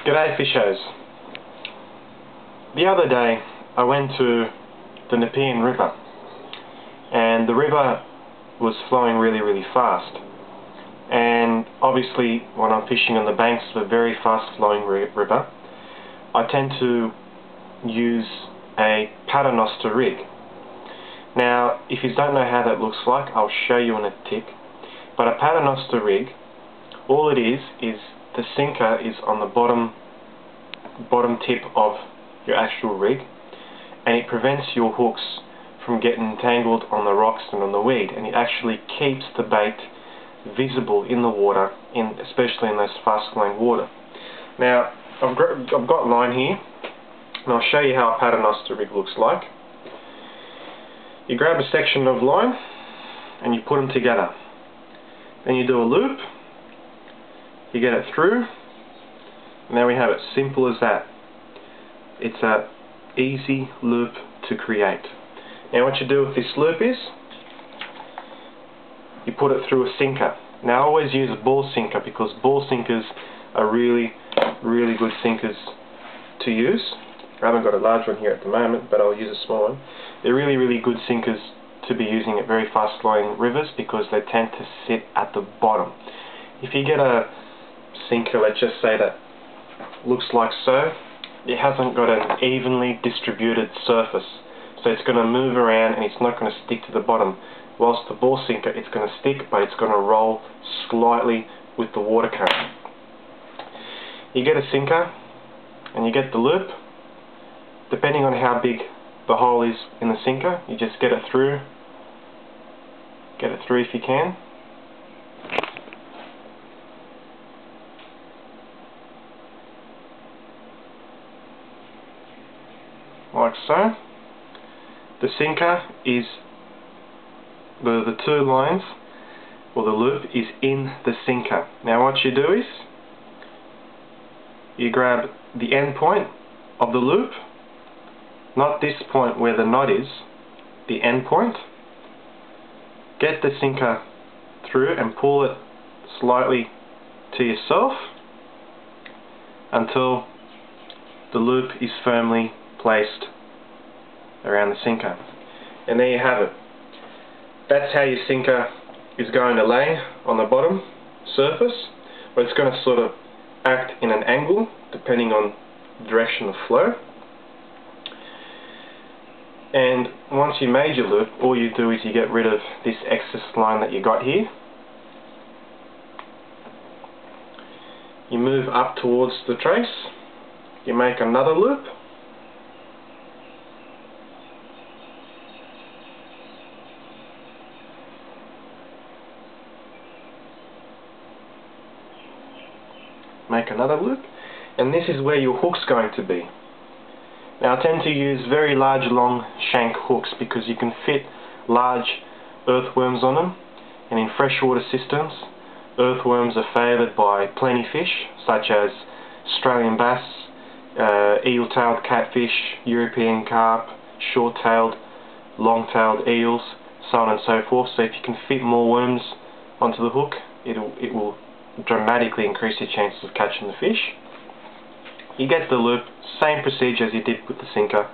G'day fishers. The other day I went to the Nepean River, and the river was flowing really fast, and obviously when I'm fishing on the banks of a very fast flowing river, I tend to use a Paternoster rig. Now if you don't know how that looks like, I'll show you in a tick. But a Paternoster rig, all it is the sinker is on the bottom tip of your actual rig, and it prevents your hooks from getting entangled on the rocks and on the weed, and it actually keeps the bait visible in the water, especially in those fast flowing water. Now I've got line here, and I'll show you how a Paternoster rig looks like. You grab a section of line and you put them together, then you do a loop, you get it through, and there we have it. Simple as that. It's a easy loop to create. Now what you do with this loop is you put it through a sinker. Now I always use a ball sinker because ball sinkers are really good sinkers to use. I haven't got a large one here at the moment, but I'll use a small one. They're really good sinkers to be using at very fast flowing rivers because they tend to sit at the bottom. If you get a sinker, let's just say that looks like so, it hasn't got an evenly distributed surface, so it's going to move around and it's not going to stick to the bottom. Whilst the ball sinker, it's going to stick, but it's going to roll slightly with the water current. You get a sinker and you get the loop. Depending on how big the hole is in the sinker, you just get it through if you can. Like so. The sinker is the two lines, or the loop is in the sinker. Now what you do is you grab the end point of the loop, not this point where the knot is, the end point. Get the sinker through and pull it slightly to yourself until the loop is firmly placed around the sinker. And there you have it. That's how your sinker is going to lay on the bottom surface, but it's going to sort of act in an angle depending on the direction of flow. And once you made your loop, all you do is you get rid of this excess line that you got here. You move up towards the trace, you make another loop, make another loop, and this is where your hook's going to be. Now I tend to use very large long shank hooks because you can fit large earthworms on them, and in freshwater systems earthworms are favoured by plenty fish such as Australian bass, eel-tailed catfish, European carp, short-tailed, long-tailed eels, so on and so forth. So if you can fit more worms onto the hook, it will dramatically increase your chances of catching the fish. You get the loop, same procedure as you did with the sinker.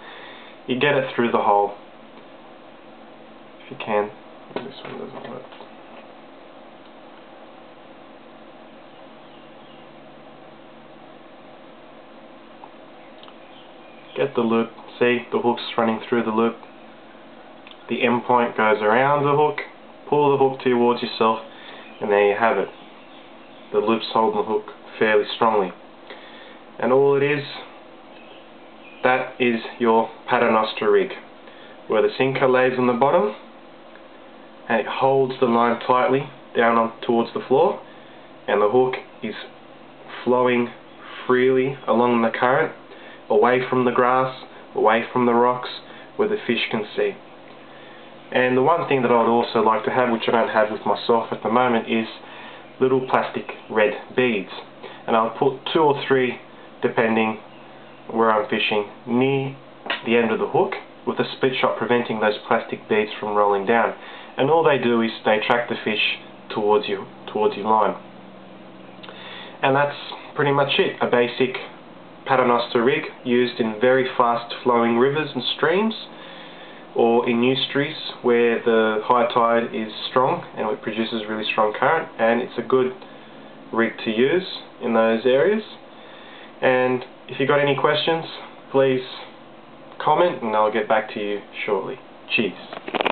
You get it through the hole, if you can. This one doesn't work. Get the loop, see the hook's running through the loop. The end point goes around the hook, pull the hook towards yourself, and there you have it. The loop's holding the hook fairly strongly. And all it is, that is your Paternoster rig, where the sinker lays on the bottom and it holds the line tightly down towards the floor, and the hook is flowing freely along the current, away from the grass, away from the rocks, where the fish can see. And the one thing that I would also like to have, which I don't have with myself at the moment, is little plastic red beads. And I'll put 2 or 3, depending where I'm fishing, near the end of the hook, with a split shot preventing those plastic beads from rolling down. And all they do is they attract the fish towards your line. And that's pretty much it, a basic Paternoster rig used in very fast flowing rivers and streams, or in estuaries where the high tide is strong and it produces really strong current, and it's a good rig to use in those areas. And if you've got any questions, please comment and I'll get back to you shortly. Cheers.